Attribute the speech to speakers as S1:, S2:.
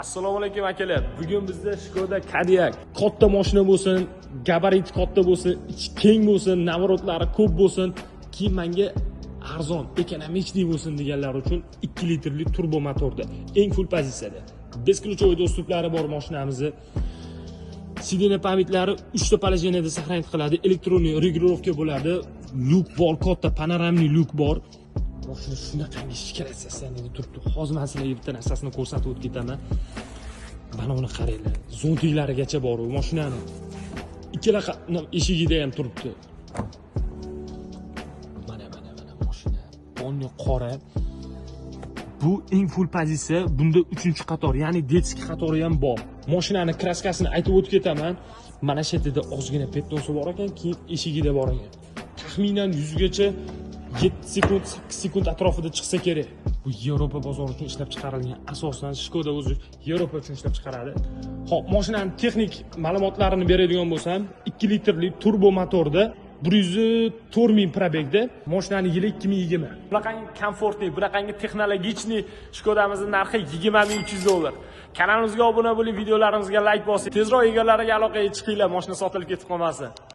S1: Assalomu alaykum akalar. Bugun bizda Skoda Kodiaq katta mashina bo'lsin, gabariti katta bo'lsin, ichi keng bo'lsin, navorotlari ko'p bo'lsin, keyin menga arzon, ekonomичный bo'lsin deganlar uchun 2 litrli turbo motorda, eng full pozitsiyada. Beskluchovoy dostuplari bor mashinamizni. Sidena pamitlari 3 ta положениеda сохранить qiladi, elektronniy regulirovka bo'ladi, lyuk bor, katta panoramli lyuk bor. Mashina shunaqangi shikaratsiyasida turibdi. Hozir men sizlarga bitta narsasini ko'rsatib o'tib ketaman. Mana uni qaranglar. Zontiklarigacha bor u mashinani. Ikkala eshigida ham turibdi. Mana mashina. Bonni qora. Bu eng full pozitsiya. Bunda 3-qator, ya'ni detskiy qatori ham bor. Mashinani kraskasini aytib o'tib ketaman. Mana shu yerda ozgina petnosi bor ekan, keyin eshigida bor ekan. Taxminan 100 gacha 7 sekund, 8 sekund atrofida chiqsa kerak. Bu Yevropa bozori uchun ishlab chiqarilgan. Asosan Skoda o'zi Yevropa uchun ishlab chiqaradi. Xo'p, mashinaning texnik ma'lumotlarini beradigan bo'lsam, 2 litrli turbo motorda 104 ming probegda, mashinaning yili 2020. Bunaqangi komfortli, bunaqangi texnologichniy Skodamizning narxi 20 $300. Kanalimizga obuna bo'ling, videolarimizga like bosing. Tezroq egalariga aloqaga chiqinglar, mashina sotilib ketib qolmasin.